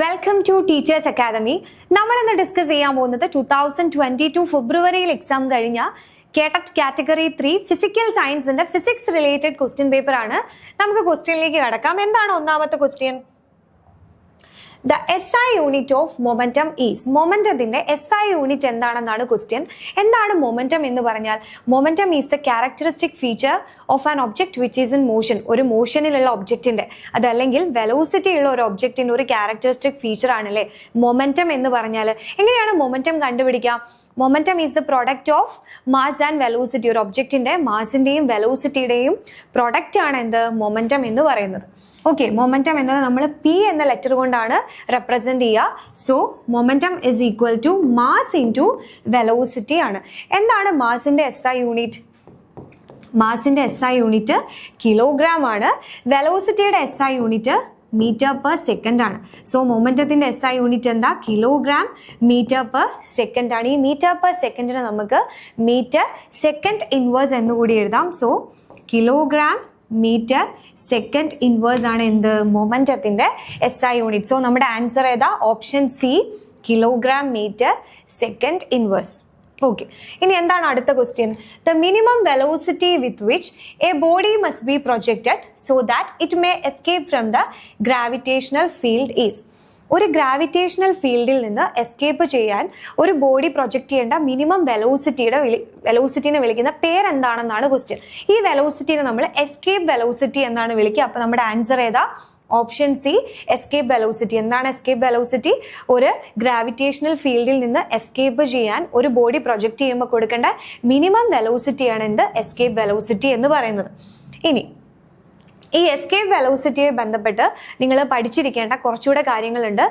Welcome to teachers academy. നമ്മളിന്ന് discuss ചെയ്യാൻ പോകുന്നത് 2022 ഫെബ്രുവരിയിൽ എക്സാം കഴിഞ്ഞ കേട്ടറ്റ് കാറ്റഗറി 3 ഫിസിക്കൽ സയൻസിന്റെ ഫിസിക്സ് റിലേറ്റഡ് ക്വസ്റ്റ്യൻ പേപ്പർ ആണ്. നമുക്ക് ക്വസ്റ്റ്യനിലേക്ക് കടക്കാം. എന്താണ് ഒന്നാമത്തെ question? The SI unit of momentum is. മൊമെന്റത്തിന്റെ SI unit എന്താണെന്നാണ് ക്വസ്റ്റ്യൻ. എന്താണ് മൊമെന്റം എന്ന് പറഞ്ഞാൽ? Momentum is the characteristic feature of an object which is in motion. ഒരു മോഷനിലുള്ള ഒബ്ജക്റ്റിന്റെ, അതല്ലെങ്കിൽ വെലോസിറ്റി ഉള്ള ഒരു ഒബ്ജക്റ്റിന്റെ ഒരു ക്യാരക്ടറിസ്റ്റിക് ഫീച്ചർ ആണല്ലേ മൊമെന്റം എന്ന് പറഞ്ഞാൽ. എങ്ങനെയാണ് മൊമെന്റം കണ്ടുപിടിക്കാം? Momentum is the product of mass and velocity. ഒരു ഒബ്ജക്റ്റിന്റെ മാസിന്റെയും വെലോസിറ്റിയുടെയും പ്രൊഡക്റ്റ് ആണ് എന്ത് മൊമെന്റം എന്ന് പറയുന്നത്. ഓക്കെ, മൊമെന്റം എന്നത് നമ്മൾ പി എന്ന ലെറ്റർ കൊണ്ടാണ് റെപ്രസെന്റ് ചെയ്യുക. So momentum is equal to mass into velocity ആണ്. എന്താണ് മാസിന്റെ SI യൂണിറ്റ്? മാസിന്റെ SI യൂണിറ്റ് കിലോഗ്രാം ആണ്. വെലോസിറ്റിയുടെ SI unit metre per second ആണ്. സോ മൊമെന്റത്തിന്റെ SI യൂണിറ്റ് എന്താ? കിലോഗ്രാം മീറ്റർ പെർ സെക്കൻഡ് ആണ്. ഈ മീറ്റർ പെർ സെക്കൻഡിന് നമുക്ക് മീറ്റർ സെക്കൻഡ് ഇൻവേഴ്സ് എന്നുകൂടി എഴുതാം. So kilogram metre second inverse ആണ് എന്ത് മൊമെന്റത്തിന്റെ SI യൂണിറ്റ്. സോ നമ്മുടെ ആൻസർ ഏതാ? Option C, kilogram metre second inverse. Okay, ഇനി എന്താണ് അടുത്ത question? The minimum velocity with which a body must be projected so that it may escape from the gravitational field is. ഒരു gravitational ഫീൽഡിൽ നിന്ന് escape ചെയ്യാൻ ഒരു body project ചെയ്യേണ്ട minimum വെലോസിറ്റിനെ വിളിക്കുന്ന പേരെന്താണെന്നാണ് ക്വസ്റ്റ്യൻ. ഈ വെലോസിറ്റിനെ നമ്മൾ എസ്കേപ്പ് വെലോസിറ്റി എന്നാണ് വിളിക്കുക. അപ്പൊ നമ്മുടെ ആൻസർ ഏതാ? Option C, escape velocity. എന്താണ് എസ്കേപ്പ് വെലോസിറ്റി? ഒരു ഗ്രാവിറ്റേഷണൽ ഫീൽഡിൽ നിന്ന് എസ്കേപ്പ് ചെയ്യാൻ ഒരു ബോഡി പ്രൊജക്റ്റ് ചെയ്യുമ്പോൾ കൊടുക്കേണ്ട മിനിമം വെലോസിറ്റിയാണ് എന്ത് എസ്കേപ്പ് വെലോസിറ്റി എന്ന് പറയുന്നത്. ഇനി ഈ എസ്കേപ്പ് വെലോസിറ്റിയെ ബന്ധപ്പെട്ട് നിങ്ങൾ പഠിച്ചിരിക്കേണ്ട കുറച്ചുകൂടെ കാര്യങ്ങളുണ്ട്.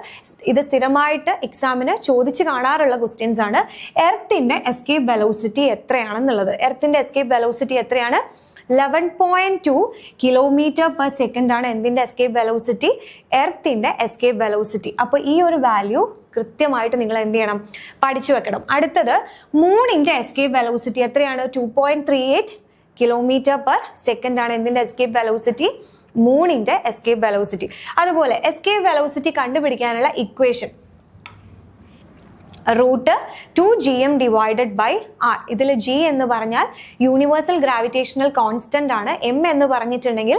ഇത് സ്ഥിരമായിട്ട് എക്സാമിന് ചോദിച്ചു കാണാറുള്ള ക്വസ്റ്റ്യൻസ് ആണ്. എർത്തിന്റെ എസ്കേപ്പ് വെലോസിറ്റി എത്രയാണെന്നുള്ളത്. എർത്തിന്റെ എസ്കേപ്പ് വെലോസിറ്റി എത്രയാണ്? 11.2 കിലോമീറ്റർ പെർ സെക്കൻഡ് ആണ് എന്തിന്റെ എസ്കേപ്പ് വെലോസിറ്റി? എർത്തിന്റെ എസ്കേപ്പ് വെലോസിറ്റി. അപ്പോൾ ഈ ഒരു വാല്യൂ കൃത്യമായിട്ട് നിങ്ങൾ എന്ത് ചെയ്യണം? പഠിച്ചു വെക്കണം. അടുത്തത് മൂണിന്റെ എസ്കേപ്പ് വെലോസിറ്റി എത്രയാണ്? 2.38 കിലോമീറ്റർ പെർ സെക്കൻഡ് ആണ് എന്തിന്റെ എസ്കേപ്പ് വെലോസിറ്റി? മൂണിന്റെ എസ്കേപ്പ് വെലോസിറ്റി. അതുപോലെ എസ്കേപ്പ് വെലോസിറ്റി കണ്ടുപിടിക്കാനുള്ള equation √2gm divided by r. ഇതിൽ g എന്ന് പറഞ്ഞാൽ യൂണിവേഴ്സൽ ഗ്രാവിറ്റേഷണൽ കോൺസ്റ്റന്റ് ആണ്. m എന്ന് പറഞ്ഞിട്ടുണ്ടെങ്കിൽ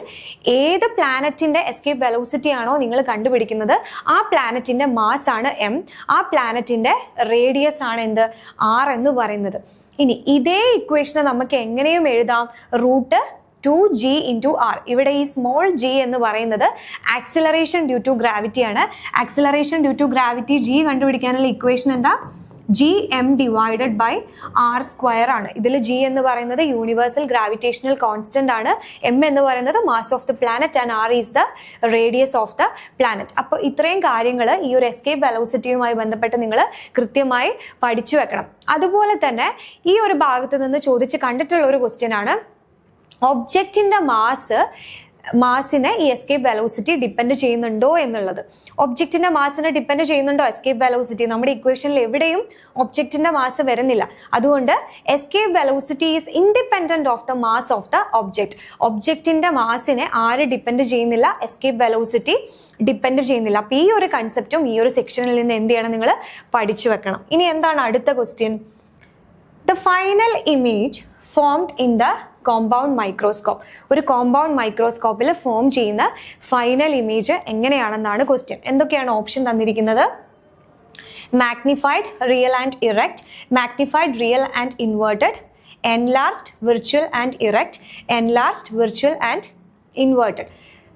ഏത് പ്ലാനറ്റിന്റെ എസ്കേപ്പ് വെലോസിറ്റി ആണോ നിങ്ങൾ കണ്ടുപിടിക്കുന്നത് ആ പ്ലാനറ്റിന്റെ മാസ് ആണ് m. ആ പ്ലാനറ്റിന്റെ റേഡിയസ് ആണ് എന്ത്? r എന്ന് പറയുന്നത്. ഇനി ഇതേ ഇക്വേഷനെ നമുക്ക് എങ്ങനെയും എഴുതാം? √2g into r. ഇവിടെ ഈ സ്മോൾ g എന്ന് പറയുന്നത് ആക്സിലറേഷൻ ഡ്യൂ ടു ഗ്രാവിറ്റി ആണ്. Acceleration due to gravity g കണ്ടുപിടിക്കാനുള്ള ഇക്വേഷൻ എന്താ? gm divided by r square ആണ്. ഇതിൽ g എന്ന് പറയുന്നത് യൂണിവേഴ്സൽ ഗ്രാവിറ്റേഷണൽ കോൺസ്റ്റന്റ് ആണ്. m എന്ന് പറയുന്നത് mass of the planet and r is the radius of the planet. അപ്പോൾ ഇത്രയും കാര്യങ്ങൾ ഈ ഒരു എസ്കേപ്പ് വെലോസിറ്റിയുമായി ബന്ധപ്പെട്ട് നിങ്ങൾ കൃത്യമായി പഠിച്ചു വെക്കണം. അതുപോലെ തന്നെ ഈ ഒരു ഭാഗത്ത് നിന്ന് ചോദിച്ച് കണ്ടിട്ടുള്ള ഒരു ക്വസ്റ്റ്യൻ ആണ്, ഒബ്ജക്റ്റിന്റെ മാസിനെ ഈ എസ്കേപ്പ് വെലോസിറ്റി ഡിപ്പെൻഡ് ചെയ്യുന്നുണ്ടോ എന്നുള്ളത്. ഒബ്ജക്റ്റിന്റെ മാസിനെ ഡിപ്പെൻഡ് ചെയ്യുന്നുണ്ടോ എസ്കേപ്പ് വെലോസിറ്റി? നമ്മുടെ ഇക്വേഷനിൽ എവിടെയും ഒബ്ജക്റ്റിന്റെ മാസ് വരുന്നില്ല. അതുകൊണ്ട് escape velocity is independent of the mass of the object. ഒബ്ജക്റ്റിന്റെ മാസിനെ ആര് ഡിപ്പെൻഡ് ചെയ്യുന്നില്ല? എസ്കേപ്പ് വെലോസിറ്റി ഡിപ്പെൻഡ് ചെയ്യുന്നില്ല. അപ്പൊ ഈ ഒരു കൺസെപ്റ്റും ഈ ഒരു സെക്ഷനിൽ നിന്ന് എന്ത് ചെയ്യണം? നിങ്ങൾ പഠിച്ചു വെക്കണം. ഇനി എന്താണ് അടുത്ത question? The final image formed in the compound microscope. ഒരു കോമ്പൗണ്ട് മൈക്രോസ്കോപ്പിൽ ഫോം ചെയ്യുന്ന ഫൈനൽ ഇമേജ് എങ്ങനെയാണെന്നാണ് ക്വസ്റ്റ്യൻ. എന്തൊക്കെയാണ് ഓപ്ഷൻ തന്നിരിക്കുന്നത്? Magnified, real and erect, magnified, real and inverted, enlarged, virtual and erect, enlarged, virtual and inverted.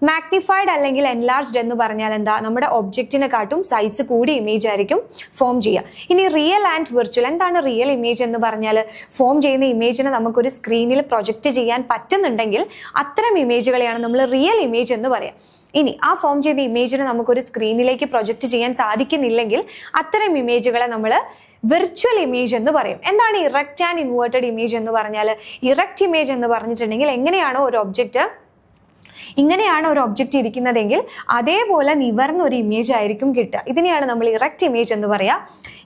Magnified അല്ലെങ്കിൽ enlarged എന്ന് പറഞ്ഞാൽ എന്താ? നമ്മുടെ ഒബ്ജക്റ്റിനെക്കാട്ടും size കൂടി ഇമേജ് ആയിരിക്കും ഫോം ചെയ്യുക. ഇനി റിയൽ ആൻഡ് വിർച്വൽ. എന്താണ് റിയൽ ഇമേജ് എന്ന് പറഞ്ഞാൽ? ഫോം ചെയ്യുന്ന ഇമേജിനെ നമുക്കൊരു സ്ക്രീനിൽ പ്രൊജക്റ്റ് ചെയ്യാൻ പറ്റുന്നുണ്ടെങ്കിൽ അത്തരം ഇമേജുകളെയാണ് നമ്മൾ റിയൽ ഇമേജ് എന്ന് പറയാം. ഇനി ആ ഫോം ചെയ്ത ഇമേജിനെ നമുക്കൊരു സ്ക്രീനിലേക്ക് പ്രൊജക്റ്റ് ചെയ്യാൻ സാധിക്കുന്നില്ലെങ്കിൽ അത്തരം ഇമേജുകളെ നമ്മൾ വിർച്വൽ ഇമേജ് എന്ന് പറയും. എന്താണ് ഇറക്റ്റ് ആൻഡ് ഇൻവേർട്ടഡ് ഇമേജ് എന്ന് പറഞ്ഞാൽ? ഇറക്റ്റ് ഇമേജ് എന്ന് പറഞ്ഞിട്ടുണ്ടെങ്കിൽ എങ്ങനെയാണോ ഒരു ഒബ്ജക്റ്റ് ഇങ്ങനെയാണ് ഒരു ഒബ്ജക്റ്റ് ഇരിക്കുന്നതെങ്കിൽ അതേപോലെ നിവർന്ന ഒരു ഇമേജ് ആയിരിക്കും കിട്ടുക. ഇതിനെയാണ് നമ്മൾ ഇറക്റ്റ് ഇമേജ് എന്ന് പറയാം.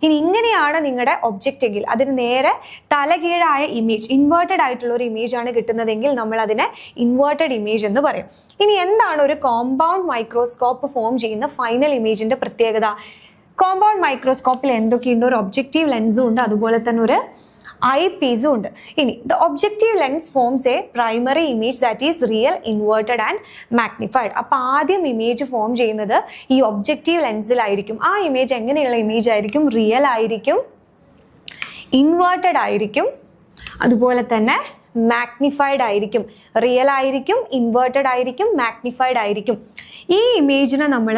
ഇനി ഇങ്ങനെയാണ് നിങ്ങളുടെ ഒബ്ജക്റ്റ് എങ്കിൽ അതിന് നേരെ തലകീഴായ ഇമേജ്, ഇൻവേർട്ടഡ് ആയിട്ടുള്ള ഒരു ഇമേജ് ആണ് കിട്ടുന്നതെങ്കിൽ നമ്മൾ അതിനെ ഇൻവേർട്ടഡ് ഇമേജ് എന്ന് പറയും. ഇനി എന്താണ് ഒരു കോമ്പൗണ്ട് മൈക്രോസ്കോപ്പ് ഫോം ചെയ്യുന്ന ഫൈനൽ ഇമേജിന്റെ പ്രത്യേകത? കോമ്പൗണ്ട് മൈക്രോസ്കോപ്പിൽ എന്തൊക്കെയുണ്ട്? ഒരു ഒബ്ജക്റ്റീവ് ലെൻസും ഉണ്ട്, അതുപോലെ തന്നെ ഒരു ഐ പീസും ഉണ്ട്. ഇനി the objective lens forms A primary image that is real, inverted and magnified. അപ്പൊ ആദ്യം ഇമേജ് ഫോം ചെയ്യുന്നത് ഈ ഒബ്ജക്റ്റീവ് ലെൻസിലായിരിക്കും. ആ ഇമേജ് എങ്ങനെയുള്ള ഇമേജ് ആയിരിക്കും? റിയൽ ആയിരിക്കും, ഇൻവേർട്ടഡ് ആയിരിക്കും, അതുപോലെ തന്നെ മാഗ്നിഫൈഡ് ആയിരിക്കും. റിയൽ ആയിരിക്കും, ഇൻവേർട്ടഡ് ആയിരിക്കും, മാഗ്നിഫൈഡ് ആയിരിക്കും. ഈ ഇമേജിനെ നമ്മൾ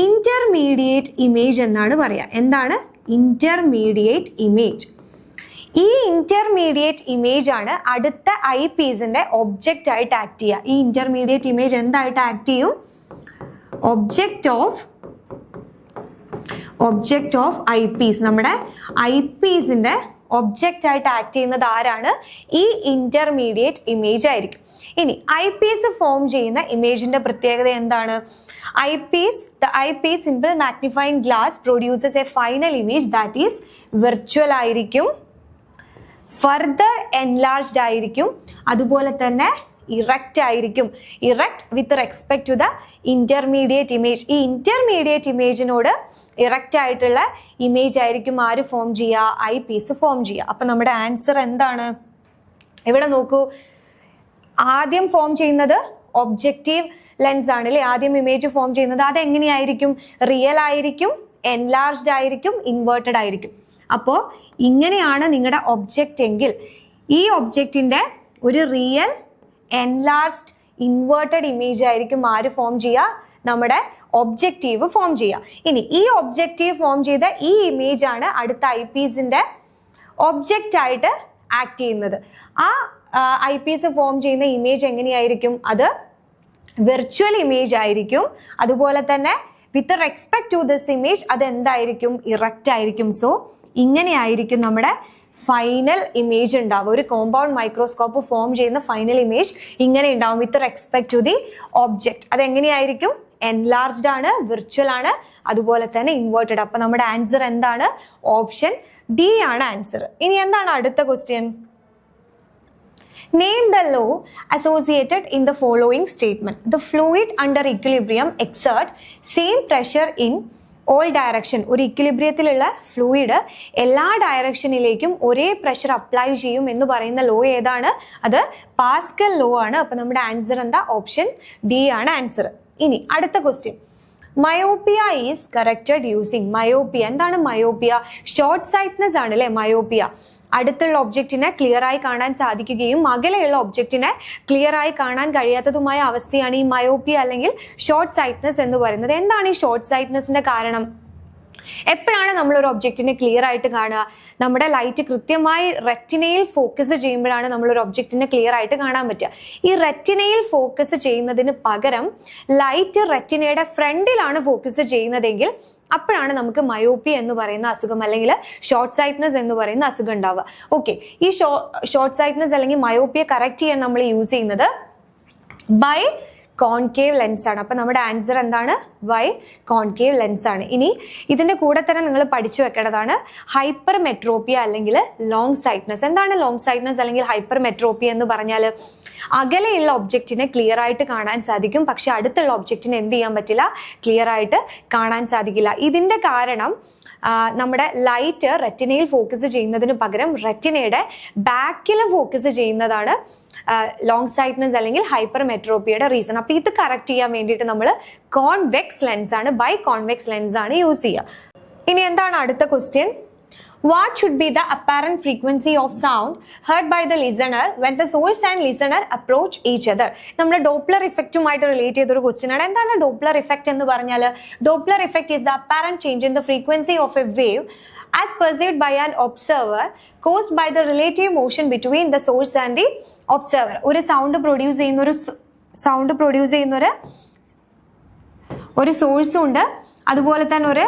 ഇന്റർമീഡിയറ്റ് ഇമേജ് എന്നാണ് പറയുക. എന്താണ് ഇന്റർമീഡിയറ്റ് ഇമേജ്? ഈ ഇന്റർമീഡിയറ്റ് ഇമേജ് ആണ് അടുത്ത ഐ പീസിന്റെ ഒബ്ജക്റ്റ് ആയിട്ട് ആക്ട് ചെയ്യുക. ഈ ഇന്റർമീഡിയറ്റ് ഇമേജ് എന്തായിട്ട് ആക്ട് ചെയ്യും? Object of eyepiece. നമ്മുടെ ഐ പീസിന്റെ ഒബ്ജക്റ്റ് ആയിട്ട് ആക്ട് ചെയ്യുന്നത് ആരാണ്? ഈ ഇന്റർമീഡിയറ്റ് ഇമേജ് ആയിരിക്കും. ഇനി ഐ പീസ് ഫോം ചെയ്യുന്ന ഇമേജിന്റെ പ്രത്യേകത എന്താണ്? the eyepiece simple magnifying glass produces a final image that is virtual ആയിരിക്കും, ഫർദർ എൻലാർജ്ഡ് ആയിരിക്കും, അതുപോലെ തന്നെ ഇറക്റ്റ് ആയിരിക്കും. Erect with respect to the intermediate image. ഈ ഇന്റർമീഡിയറ്റ് ഇമേജിനോട് ഇറക്റ്റ് ആയിട്ടുള്ള ഇമേജ് ആയിരിക്കും ആര് ഫോം ചെയ്യുക? ഐ പീസ് ഫോം ചെയ്യുക. അപ്പൊ നമ്മുടെ ആൻസർ എന്താണ്? ഇവിടെ നോക്കൂ, ആദ്യം ഫോം ചെയ്യുന്നത് ഒബ്ജക്റ്റീവ് ലെൻസ് ആണ് അല്ലേ? ആദ്യം ഇമേജ് ഫോം ചെയ്യുന്നത് അതെങ്ങനെയായിരിക്കും? റിയൽ ആയിരിക്കും, എൻലാർജ്ഡ് ആയിരിക്കും, ഇൻവേർട്ടഡ് ആയിരിക്കും. അപ്പോൾ ഇങ്ങനെയാണ് നിങ്ങളുടെ ഒബ്ജക്റ്റ് എങ്കിൽ ഈ ഒബ്ജക്റ്റിന്റെ ഒരു റിയൽ, എൻലാർജ്ഡ്, ഇൻവേർട്ടഡ് ഇമേജ് ആയിരിക്കും ആര് ഫോം ചെയ്യുക? നമ്മുടെ ഒബ്ജക്റ്റീവ് ഫോം ചെയ്യുക. ഇനി ഈ ഒബ്ജക്റ്റീവ് ഫോം ചെയ്ത ഈ ഇമേജ് ആണ് അടുത്ത ഐ പീസിന്റെ ഒബ്ജക്റ്റ് ആയിട്ട് ആക്ട് ചെയ്യുന്നത്. ആ ഐ പീസ് ഫോം ചെയ്യുന്ന ഇമേജ് എങ്ങനെയായിരിക്കും? അത് വിർച്വൽ ഇമേജ് ആയിരിക്കും. അതുപോലെ തന്നെ with respect to this image അത് എന്തായിരിക്കും? ഇറക്റ്റ് ആയിരിക്കും. സോ ഇങ്ങനെയായിരിക്കും നമ്മുടെ ഫൈനൽ ഇമേജ് ഉണ്ടാവും. ഒരു കോമ്പൗണ്ട് മൈക്രോസ്കോപ്പ് ഫോം ചെയ്യുന്ന ഫൈനൽ ഇമേജ് ഇങ്ങനെ ഉണ്ടാവും with respect to the object. അതെങ്ങനെയായിരിക്കും? എൻലാർജ്ഡ് ആണ്, വിർച്വൽ ആണ്, അതുപോലെ തന്നെ ഇൻവേർട്ടഡ്. അപ്പൊ നമ്മുടെ ആൻസർ എന്താണ്? ഓപ്ഷൻ ഡി ആണ് ആൻസർ. ഇനി എന്താണ് അടുത്ത question? Name the law associated in the following statement. The fluid under equilibrium exert same pressure in all direction. ഒരു ഇക്വിലിബ്രിയത്തിലുള്ള ഫ്ലൂയിഡ് എല്ലാ ഡയറക്ഷനിലേക്കും ഒരേ പ്രഷർ അപ്ലൈ ചെയ്യും എന്ന് പറയുന്ന ലോ ഏതാണ്? അത് പാസ്കൽ ലോ ആണ്. അപ്പൊ നമ്മുടെ ആൻസർ എന്താ? ഓപ്ഷൻ ഡി ആണ് ആൻസർ. ഇനി അടുത്ത question, myopia is corrected using. Myopia എന്താണ്? മയോപ്പിയ ഷോർട്ട് സൈറ്റ്നെസ് ആണ് അല്ലെ മയോപ്പിയ. അടുത്തുള്ള ഒബ്ജക്റ്റിനെ ക്ലിയർ ആയി കാണാൻ സാധിക്കുകയും അകലെയുള്ള ഒബ്ജക്റ്റിനെ ക്ലിയർ ആയി കാണാൻ കഴിയാത്തതുമായ അവസ്ഥയാണ് ഈ മയോപ്പിയ അല്ലെങ്കിൽ ഷോർട്ട് സൈറ്റ്നെസ് എന്ന് പറയുന്നത്. എന്താണ് ഈ ഷോർട്ട് സൈറ്റ്നെസിന്റെ കാരണം? എപ്പോഴാണ് നമ്മൾ ഒരു ഒബ്ജക്റ്റിനെ ക്ലിയർ ആയിട്ട് കാണുക? നമ്മുടെ ലൈറ്റ് കൃത്യമായി റെറ്റിനയിൽ ഫോക്കസ് ചെയ്യുമ്പോഴാണ് നമ്മൾ ഒരു ഒബ്ജക്റ്റിനെ ക്ലിയർ ആയിട്ട് കാണാൻ പറ്റുക. ഈ റെറ്റിനയിൽ ഫോക്കസ് ചെയ്യുന്നതിന് പകരം ലൈറ്റ് റെറ്റിനയുടെ ഫ്രണ്ടിലാണ് ഫോക്കസ് ചെയ്യുന്നതെങ്കിൽ അപ്പോഴാണ് നമുക്ക് മയോപ്പിയ എന്ന് പറയുന്ന അസുഖം അല്ലെങ്കിൽ ഷോർട്ട് സൈറ്റ്നെസ് എന്ന് പറയുന്ന അസുഖം ഉണ്ടാവുക. ഓക്കെ, ഈ ഷോർട്ട് സൈറ്റ്നെസ് അല്ലെങ്കിൽ മയോപ്പിയ കറക്റ്റ് ചെയ്യാൻ നമ്മൾ യൂസ് ചെയ്യുന്നത് ബൈ കോൺകേവ് ലെൻസ് ആണ്. അപ്പൊ നമ്മുടെ ആൻസർ എന്താണ്? ബൈ കോൺകേവ് ലെൻസ് ആണ്. ഇനി ഇതിന്റെ കൂടെ തന്നെ നിങ്ങൾ പഠിച്ചു വെക്കേണ്ടതാണ് ഹൈപ്പർ മെട്രോപ്പിയ അല്ലെങ്കിൽ ലോങ് സൈറ്റ്നെസ്. എന്താണ് ലോങ് സൈറ്റ്നെസ് അല്ലെങ്കിൽ ഹൈപ്പർ മെട്രോപ്പിയ എന്ന് പറഞ്ഞാൽ അകലെയുള്ള ഒബ്ജക്റ്റിനെ ക്ലിയർ ആയിട്ട് കാണാൻ സാധിക്കും, പക്ഷെ അടുത്തുള്ള ഒബ്ജക്റ്റിനെ എന്ത് ചെയ്യാൻ പറ്റില്ല? ക്ലിയർ ആയിട്ട് കാണാൻ സാധിക്കില്ല. ഇതിന്റെ കാരണം നമ്മുടെ ലൈറ്റ് റെറ്റിനയിൽ ഫോക്കസ് ചെയ്യുന്നതിന് പകരം റെറ്റിനയുടെ ബാക്കിൽ ഫോക്കസ് ചെയ്യുന്നതാണ് ലോങ് സൈറ്റ്നെസ് അല്ലെങ്കിൽ ഹൈപ്പർ മെട്രോപ്പിയയുടെ റീസൺ. അപ്പൊ ഇത് കറക്റ്റ് ചെയ്യാൻ വേണ്ടിയിട്ട് നമ്മൾ കോൺവെക്സ് ലെൻസ് ആണ്, ബൈ കോൺവെക്സ് ലെൻസ് ആണ് യൂസ് ചെയ്യുക. ഇനി എന്താണ് അടുത്ത question? What should be the apparent frequency of sound heard by the listener when the source and listener approach each other? നമ്മുടെ ഡോപ്ലർ ഇഫക്റ്റുമായിട്ട് റിലേറ്റ് ചെയ്തൊരു ക്വസ്റ്റ്യൻ ആണ്. എന്താണ് ഡോപ്ലർ ഇഫക്റ്റ് എന്ന് പറഞ്ഞാൽ? Doppler effect is the apparent change in the frequency of a wave as perceived by an observer caused by the relative motion between the source and the observer. ഒരു sound produce ചെയ്യുന്ന ഒരു സോഴ്സും ഉണ്ട്, അതുപോലെ തന്നെ ഒരു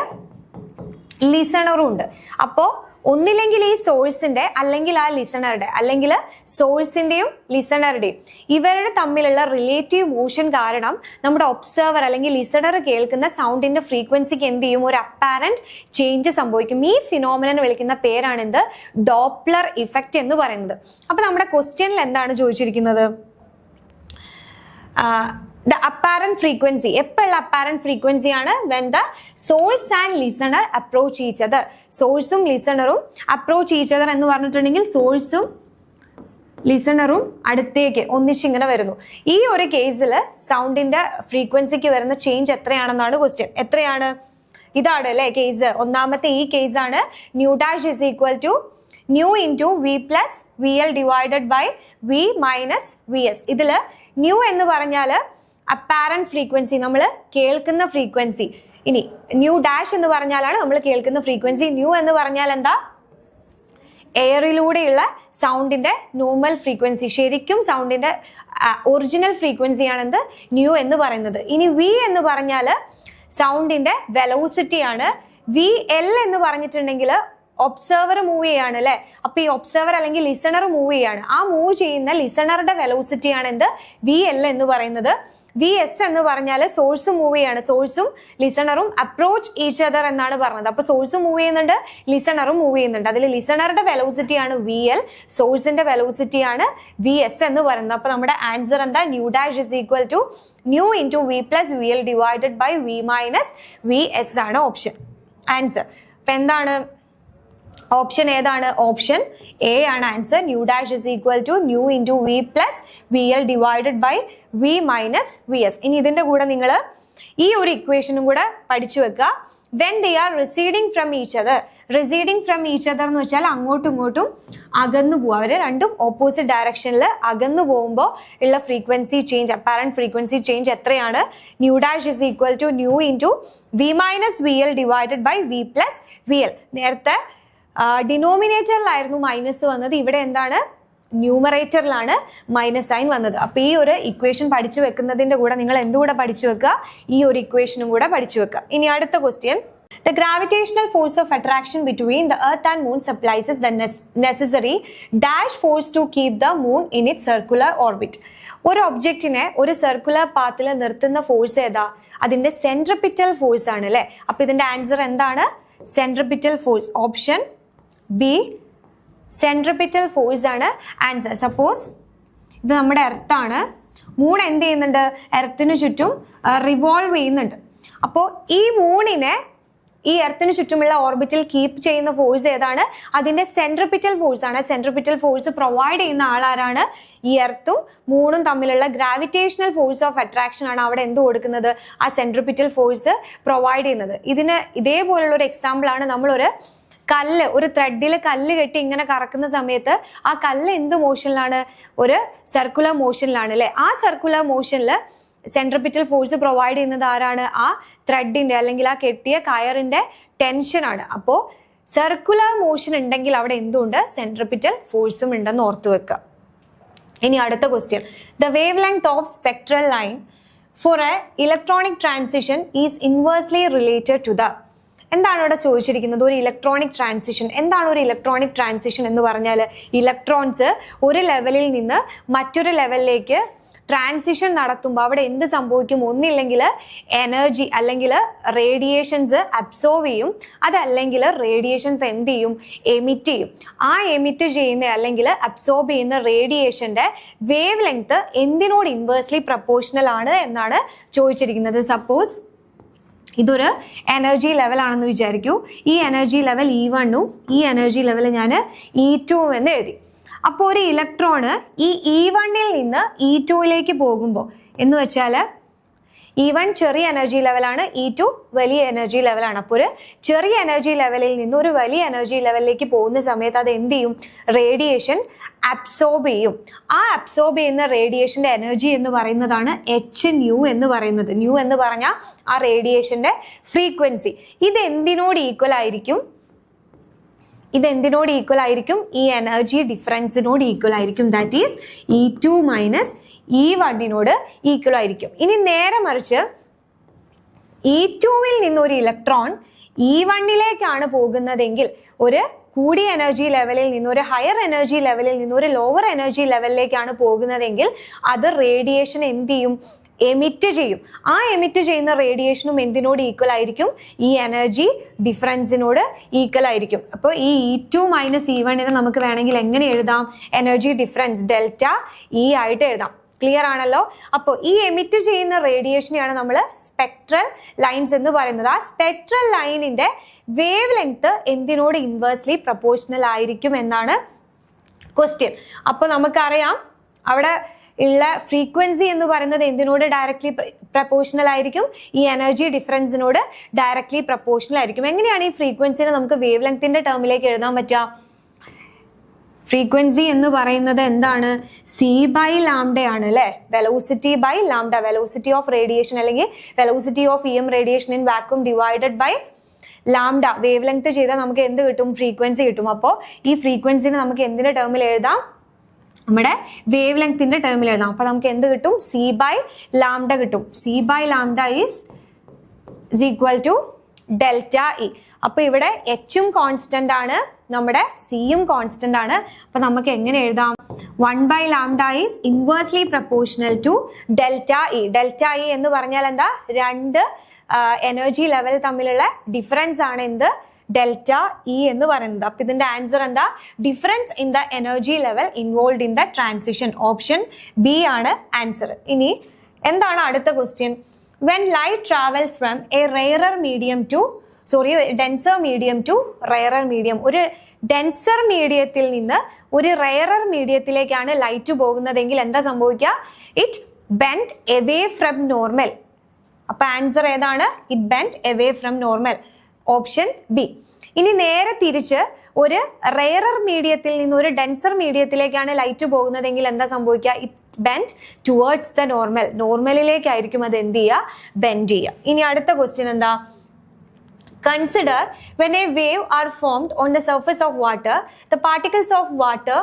ലിസണറും ഉണ്ട്. അപ്പോൾ ഒന്നില്ലെങ്കിൽ ഈ സോഴ്സിന്റെ അല്ലെങ്കിൽ ആ ലിസണറുടെ അല്ലെങ്കിൽ സോഴ്സിന്റെയും ലിസണറുടെയും ഇവരുടെ തമ്മിലുള്ള റിലേറ്റീവ് മോഷൻ കാരണം നമ്മുടെ ഒബ്സർവർ അല്ലെങ്കിൽ ലിസണർ കേൾക്കുന്ന സൗണ്ടിന്റെ ഫ്രീക്വൻസിക്ക് എന്ത് ചെയ്യും, ഒരു അപ്പാരന്റ് ചേഞ്ച് സംഭവിക്കും. ഈ ഫിനോമിനൻ വിളിക്കുന്ന പേരാണ് എന്ത്, ഡോപ്ലർ ഇഫക്റ്റ് എന്ന് പറയുന്നത്. അപ്പൊ നമ്മുടെ ക്വസ്റ്റ്യനിൽ എന്താണ് ചോദിച്ചിരിക്കുന്നത്, the apparent frequency എപ്പോഴുള്ള apparent frequency ആണ് when the source and listener approach each other. സോഴ്സും ലിസണറും അപ്രോച്ച് each other എന്ന് പറഞ്ഞിട്ടുണ്ടെങ്കിൽ സോഴ്സും ലിസണറും അടുത്തേക്ക് ഒന്നിച്ചിങ്ങനെ വരുന്നു. ഈ ഒരു കേസിൽ സൗണ്ടിന്റെ ഫ്രീക്വൻസിക്ക് വരുന്ന ചേഞ്ച് എത്രയാണെന്നാണ് ക്വസ്റ്റ്യൻ. എത്രയാണ്, ഇതാണ് അല്ലെ കേസ്. ഒന്നാമത്തെ ഈ കേസ് ആണ് nu dash is equal to nu into V plus V L divided by V minus V S. ഇതില് ന്യൂ എന്ന് പറഞ്ഞാൽ അപ്പാരന്റ് ഫ്രീക്വൻസി, നമ്മൾ കേൾക്കുന്ന ഫ്രീക്വൻസി. ഇനി ന്യൂ ഡാഷ് എന്ന് പറഞ്ഞാലാണ് നമ്മൾ കേൾക്കുന്ന ഫ്രീക്വൻസി. ന്യൂ എന്ന് പറഞ്ഞാൽ എന്താ, എയറിലൂടെയുള്ള സൗണ്ടിന്റെ നോർമൽ ഫ്രീക്വൻസി, ശരിക്കും സൗണ്ടിന്റെ ഒറിജിനൽ ഫ്രീക്വൻസിയാണ് എന്ത്, ന്യൂ എന്ന് പറയുന്നത്. ഇനി വി എന്ന് പറഞ്ഞാൽ സൗണ്ടിന്റെ വെലോസിറ്റി ആണ്. വി എൽ എന്ന് പറഞ്ഞിട്ടുണ്ടെങ്കിൽ ഒബ്സർവർ മൂവ് ചെയ്യാണ് അല്ലെ. അപ്പൊ ഈ ഒബ്സർവർ അല്ലെങ്കിൽ ലിസണർ മൂവ് ചെയ്യാണ്. ആ മൂവ് ചെയ്യുന്ന ലിസണറുടെ വെലോസിറ്റി ആണ് എന്ത്, വി എൽ എന്ന് പറയുന്നത്. വി എസ് എന്ന് പറഞ്ഞാൽ സോഴ്സ് മൂവ് ചെയ്യാണ്. സോഴ്സും ലിസണറും അപ്രോച്ച് ഈച്ച് അതർ എന്നാണ് പറഞ്ഞത്. അപ്പൊ സോഴ്സ് മൂവ് ചെയ്യുന്നുണ്ട്, ലിസണറും മൂവ് ചെയ്യുന്നുണ്ട്. അതിൽ ലിസണറുടെ വെലോസിറ്റി ആണ് വി എൽ, സോഴ്സിന്റെ വെലോസിറ്റി ആണ് വി എസ് എന്ന് പറയുന്നത്. അപ്പൊ നമ്മുടെ ആൻസർ എന്താ, nu dash is equal to nu into V plus V L divided by V minus V S ആണ് ഓപ്ഷൻ ആൻസർ. അപ്പൊ എന്താണ് ഓപ്ഷൻ, ഏതാണ് ഓപ്ഷൻ എ ആണ് answer. Nu dash is equal to nu into V plus V L divided by V minus V S. ഇനി ഇതിന്റെ കൂടെ നിങ്ങൾ ഈ ഒരു ഇക്വേഷനും കൂടെ പഠിച്ചു വെക്കുക. when they are receding from each other. receding from each other എന്ന് വെച്ചാൽ അങ്ങോട്ടും ഇങ്ങോട്ടും അകന്നു പോകും. അവർ രണ്ടും ഓപ്പോസിറ്റ് ഡയറക്ഷനിൽ അകന്നു പോകുമ്പോൾ ഉള്ള frequency change, apparent frequency change എത്രയാണ്, nu dash is equal to nu into V minus V L divided by V plus V L. നേരത്തെ ഡിനോമിനേറ്ററിലായിരുന്നു മൈനസ് വന്നത്, ഇവിടെ എന്താണ്, ന്യൂമറേറ്ററിലാണ് മൈനസ് സൈൻ വന്നത്. അപ്പൊ ഈ ഒരു ഇക്വേഷൻ പഠിച്ചു വെക്കുന്നതിന്റെ കൂടെ നിങ്ങൾ എന്തുകൂടെ പഠിച്ചു വെക്കുക, ഈ ഒരു ഇക്വേഷനും കൂടെ പഠിച്ചു വെക്കുക. ഇനി അടുത്ത question, the gravitational force of attraction between the earth and moon supplies the necessary dash force to keep the moon in its circular orbit. ഒരു ഒബ്ജക്റ്റിനെ ഒരു സർക്കുലർ പാത്തിൽ നിർത്തുന്ന ഫോഴ്സ് ഏതാ, അതിന്റെ സെൻട്രിപിറ്റൽ ഫോഴ്സ് ആണ് അല്ലെ. അപ്പൊ ഇതിന്റെ ആൻസർ എന്താണ്, centripetal force. Option B centripetal force ആണ് ആൻസർ. സപ്പോസ് ഇത് നമ്മുടെ എർത്താണ്, മൂൺ എന്ത് ചെയ്യുന്നുണ്ട്, എർത്തിന് ചുറ്റും റിവോൾവ് ചെയ്യുന്നുണ്ട്. അപ്പോൾ ഈ മൂണിനെ ഈ എർത്തിന് ചുറ്റുമുള്ള ഓർബിറ്റിൽ കീപ്പ് ചെയ്യുന്ന ഫോഴ്സ് ഏതാണ്, അതിന്റെ സെൻട്രിപിറ്റൽ ഫോഴ്സ് ആണ്. സെൻട്രിപിറ്റൽ ഫോഴ്സ് പ്രൊവൈഡ് ചെയ്യുന്ന ആളാരാണ്, ഈ എർത്തും മൂണും തമ്മിലുള്ള ഗ്രാവിറ്റേഷണൽ ഫോഴ്സ് ഓഫ് അട്രാക്ഷൻ ആണ് അവിടെ എന്ത് കൊടുക്കുന്നത്, ആ സെൻട്രിപിറ്റൽ ഫോഴ്സ് പ്രൊവൈഡ് ചെയ്യുന്നത്. ഇതിന് ഇതേപോലുള്ള ഒരു എക്സാമ്പിൾ ആണ്, നമ്മളൊരു കല്ല്, ഒരു ത്രെഡിൽ കല്ല് കെട്ടി ഇങ്ങനെ കറക്കുന്ന സമയത്ത് ആ കല്ല് എന്ത് മോഷനിലാണ്, ഒരു സർക്കുലർ മോഷനിലാണ് അല്ലെ. ആ സർക്കുലർ മോഷനിൽ സെൻട്രിപിറ്റൽ ഫോഴ്സ് പ്രൊവൈഡ് ചെയ്യുന്നത് ആരാണ്, ആ ത്രെഡിന്റെ അല്ലെങ്കിൽ ആ കെട്ടിയ കയറിന്റെ ടെൻഷനാണ്. അപ്പോൾ സർക്കുലർ മോഷൻ ഉണ്ടെങ്കിൽ അവിടെ എന്തുണ്ട്, സെൻട്രിപിറ്റൽ ഫോഴ്സും ഉണ്ടെന്ന് ഓർത്തു വെക്കുക. ഇനി അടുത്ത question, the wavelength of spectral line for a electronic transition is inversely related to the. എന്താണ് ഇവിടെ ചോദിച്ചിരിക്കുന്നത്, ഒരു ഇലക്ട്രോണിക് ട്രാൻസിഷൻ. എന്താണ് ഒരു ഇലക്ട്രോണിക് ട്രാൻസിഷൻ എന്ന് പറഞ്ഞാൽ, ഇലക്ട്രോൺസ് ഒരു ലെവലിൽ നിന്ന് മറ്റൊരു ലെവലിലേക്ക് ട്രാൻസിഷൻ നടത്തുമ്പോൾ അവിടെ എന്ത് സംഭവിക്കും, ഒന്നില്ലെങ്കിൽ എനർജി അല്ലെങ്കിൽ റേഡിയേഷൻസ് അബ്സോർവ് ചെയ്യും, അതല്ലെങ്കിൽ റേഡിയേഷൻസ് എന്ത് ചെയ്യും, എമിറ്റ് ചെയ്യും. ആ എമിറ്റ് ചെയ്യുന്ന അല്ലെങ്കിൽ അബ്സോർബ് ചെയ്യുന്ന റേഡിയേഷന്റെ വേവ് ലെങ്ത് എന്തിനോട് ഇൻവേഴ്സ്ലി പ്രപ്പോർഷണൽ ആണ് എന്നാണ് ചോദിച്ചിരിക്കുന്നത്. സപ്പോസ് ഇതൊരു എനർജി ലെവൽ ആണെന്ന് വിചാരിക്കൂ. ഈ എനർജി ലെവൽ E1ഉം ഈ എനർജി ലെവൽ ഞാൻ E2ഉം എന്ന് എഴുതി. അപ്പോൾ ഒരു ഇലക്ട്രോണ് ഈ E1ൽ നിന്ന് E2ലേക്ക് പോകുമ്പോൾ എന്ന് വെച്ചാൽ E1 ചെറിയ എനർജി ലെവലാണ്, E2 വലിയ എനർജി ലെവലാണ്. അപ്പോൾ ഒരു ചെറിയ എനർജി ലെവലിൽ നിന്ന് ഒരു വലിയ എനർജി ലെവലിലേക്ക് പോകുന്ന സമയത്ത് അത് എന്ത് ചെയ്യും, റേഡിയേഷൻ അബ്സോർബ് ചെയ്യും. ആ അബ്സോർബ് ചെയ്യുന്ന റേഡിയേഷന്റെ എനർജി എന്ന് പറയുന്നതാണ് hν എന്ന് പറയുന്നത്. ന്യൂ എന്ന് പറഞ്ഞാൽ ആ റേഡിയേഷന്റെ ഫ്രീക്വൻസി. ഇത് എന്തിനോട് ഈക്വൽ ആയിരിക്കും, ഇതെന്തിനോട് ഈക്വൽ ആയിരിക്കും, ഈ എനർജി ഡിഫറൻസിനോട് ഈക്വൽ ആയിരിക്കും. ദാറ്റ് ഈസ് E2 മൈനസ് E1നോട് ഈക്വൽ ആയിരിക്കും. ഇനി നേരെ മറിച്ച് E2വിൽ നിന്ന് ഒരു ഇലക്ട്രോൺ E1ലേക്കാണ് പോകുന്നതെങ്കിൽ ഒരു കൂടിയ എനർജി ലെവലിൽ നിന്ന് ഒരു ഹയർ എനർജി ലെവലിൽ നിന്ന് ഒരു ലോവർ എനർജി ലെവലിലേക്കാണ് പോകുന്നതെങ്കിൽ അത് റേഡിയേഷൻ എന്ത് ചെയ്യും? എമിറ്റ് ചെയ്യും. ആ എമിറ്റ് ചെയ്യുന്ന റേഡിയേഷനും എന്തിനോട് ഈക്വൽ ആയിരിക്കും? ഈ എനർജി ഡിഫറൻസിനോട് ഈക്വൽ ആയിരിക്കും. അപ്പോൾ ഈ E2 - E1 നമുക്ക് വേണമെങ്കിൽ എങ്ങനെ എഴുതാം? എനർജി ഡിഫറൻസ് ഡെൽറ്റ E ആയിട്ട് എഴുതാം. ക്ലിയർ ആണല്ലോ? അപ്പോൾ ഈ എമിറ്റ് ചെയ്യുന്ന റേഡിയേഷനെയാണ് നമ്മൾ സ്പെക്ട്രൽ ലൈൻസ് എന്ന് പറയുന്നത്. ആ സ്പെക്ട്രൽ ലൈനിന്റെ വേവ് ലെങ്ത് എന്തിനോട് ഇൻവേഴ്സ്ലി പ്രൊപ്പോർഷണൽ ആയിരിക്കും എന്നാണ് ക്വസ്റ്റ്യൻ. അപ്പോൾ നമുക്കറിയാം അവിടെ ഉള്ള ഫ്രീക്വൻസി എന്ന് പറയുന്നത് എന്തിനോട് ഡയറക്ട്ലി പ്രപ്പോർഷണൽ ആയിരിക്കും? ഈ എനർജി ഡിഫറൻസിനോട് ഡയറക്ട്ലി പ്രപ്പോർഷണൽ ആയിരിക്കും. എങ്ങനെയാണ് ഈ ഫ്രീക്വൻസിനെ നമുക്ക് വേവ് ലെങ്ത്തിന്റെ ടേമിലേക്ക് എഴുതാൻ പറ്റുക? ഫ്രീക്വൻസി എന്ന് പറയുന്നത് എന്താണ്? c/λ ആണ് അല്ലെ? Velocity by lambda, velocity of radiation അല്ലെങ്കിൽ velocity of EM radiation in vacuum divided by lambda. Wavelength ചെയ്താൽ നമുക്ക് എന്ത് കിട്ടും? ഫ്രീക്വൻസി കിട്ടും. അപ്പോൾ ഈ ഫ്രീക്വൻസിനെ നമുക്ക് എന്തിന്റെ ടേമിൽ എഴുതാം? നമ്മുടെ വേവ് ലെങ്ത്തിന്റെ ടേമിൽ എഴുതാം. അപ്പൊ നമുക്ക് എന്ത് കിട്ടും? c/λ കിട്ടും. c/λ is equal to delta E. അപ്പൊ ഇവിടെ Hഉം കോൺസ്റ്റന്റ് ആണ്, നമ്മുടെ Cയും കോൺസ്റ്റന്റ് ആണ്. അപ്പൊ നമുക്ക് എങ്ങനെ എഴുതാം? 1/λ is inversely proportional to delta E. Delta E എന്ന് പറഞ്ഞാൽ എന്താ? രണ്ട് എനർജി ലെവൽ തമ്മിലുള്ള ഡിഫറൻസ് ആണ് എന്ത്? ഡെൽറ്റ E എന്ന് പറയുന്നത്. അപ്പൊ ഇതിന്റെ ആൻസർ എന്താ? Difference in the energy level involve in the transition. Option B ആണ് ആൻസർ. ഇനി എന്താണ് അടുത്ത question? When light travels from a denser medium to rarer medium. ഒരു ഡെൻസർ മീഡിയത്തിൽ നിന്ന് ഒരു റെയറർ മീഡിയത്തിലേക്കാണ് ലൈറ്റ് പോകുന്നതെങ്കിൽ എന്താ സംഭവിക്കുക? It bend away from normal. അപ്പൊ ആൻസർ ഏതാണ്? It bend away from normal. Option B. ഇനി നേരെ തിരിച്ച് ഒരു റെയറർ മീഡിയത്തിൽ നിന്ന് ഒരു ഡെൻസർ മീഡിയത്തിലേക്കാണ് ലൈറ്റ് പോകുന്നതെങ്കിൽ എന്താ സംഭവിക്കുക? It bend towards the normal. നോർമലിലേക്കായിരിക്കും അത് എന്ത് ചെയ്യുക? ബെൻഡ് ചെയ്യുക. ഇനി അടുത്ത ക്വസ്റ്റ്യൻ എന്താ? Consider when a wave are formed on the surface of water, the particles of water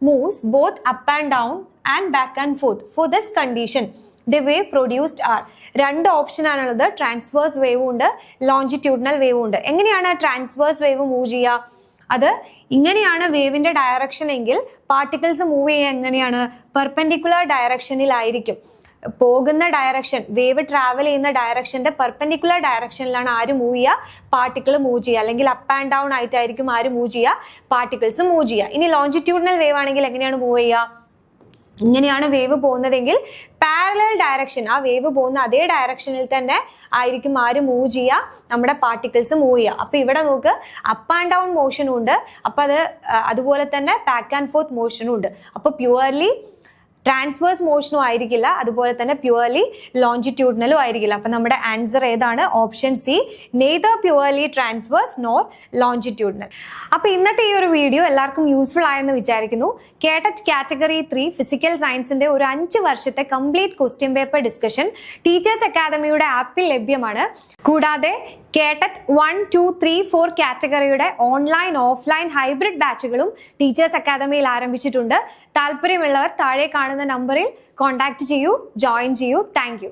moves both up and down and back and forth. For this condition, the wave produced are. രണ്ട് option ആണുള്ളത്. Transverse വേവും ഉണ്ട്, longitudinal വേവും ഉണ്ട്. എങ്ങനെയാണ് transverse wave move ചെയ്യുക? അത് ഇങ്ങനെയാണ് വേവിന്റെ ഡയറക്ഷൻ എങ്കിൽ പാർട്ടിക്കിൾസ് മൂവ് ചെയ്യുക എങ്ങനെയാണ്? പെർപെൻഡിക്കുലർ ഡയറക്ഷനിലായിരിക്കും. പോകുന്ന ഡയറക്ഷൻ, വേവ് ട്രാവൽ ചെയ്യുന്ന ഡയറക്ഷന്റെ പെർപെൻഡിക്കുലർ ഡയറക്ഷനിലാണ് ആര് മൂവ് ചെയ്യുക? പാർട്ടിക്കിൾ മൂവ് ചെയ്യുക. അല്ലെങ്കിൽ അപ്പ് ആൻഡ് ഡൗൺ ആയിട്ടായിരിക്കും ആര് മൂവ് ചെയ്യുക? പാർട്ടിക്കിൾസ് മൂവ് ചെയ്യുക. ഇനി ലോഞ്ചിറ്റ്യൂഡിനൽ വേവ് ആണെങ്കിൽ എങ്ങനെയാണ് മൂവ് ചെയ്യുക? ഇങ്ങനെയാണ് വേവ് പോകുന്നതെങ്കിൽ പാരലൽ ഡയറക്ഷൻ, ആ വേവ് പോകുന്ന അതേ ഡയറക്ഷനിൽ തന്നെ ആയിരിക്കും ആര് മൂവ് ചെയ്യുക? നമ്മുടെ പാർട്ടിക്കിൾസ് മൂവ് ചെയ്യുക. അപ്പൊ ഇവിടെ നമുക്ക് അപ്പ് ആൻഡ് ഡൗൺ മോഷനും ഉണ്ട്, അപ്പൊ അതുപോലെ തന്നെ ബാക്ക് ആൻഡ് ഫോർത്ത് മോഷനും ഉണ്ട്. അപ്പൊ പ്യുവർലി ട്രാൻസ്വേഴ്സ് മോഷനും ആയിരിക്കില്ല, അതുപോലെ തന്നെ പ്യുവർലി ലോഞ്ചിറ്റ്യൂഡിനലും ആയിരിക്കില്ല. അപ്പൊ നമ്മുടെ ആൻസർ ഏതാണ്? Option C, neither purely transverse nor longitudinal. അപ്പൊ ഇന്നത്തെ ഈ ഒരു വീഡിയോ എല്ലാവർക്കും യൂസ്ഫുൾ ആയെന്ന് വിചാരിക്കുന്നു. കേട്ടറ്റ് കാറ്റഗറി 3 ഫിസിക്കൽ സയൻസിന്റെ ഒരു 5 വർഷത്തെ complete question paper discussion teachers അക്കാദമിയുടെ ആപ്പിൽ ലഭ്യമാണ്. കൂടാതെ കേട്ടറ്റ് 1, 2, 3, 4 കാറ്റഗറിയുടെ ഓൺലൈൻ ഓഫ്ലൈൻ ഹൈബ്രിഡ് ബാച്ചുകളും ടീച്ചേഴ്സ് അക്കാദമിയിൽ ആരംഭിച്ചിട്ടുണ്ട്. താല്പര്യമുള്ളവർ താഴെ കാണുന്ന നമ്പറിൽ കോൺടാക്ട് ചെയ്യൂ, ജോയിൻ ചെയ്യൂ. താങ്ക്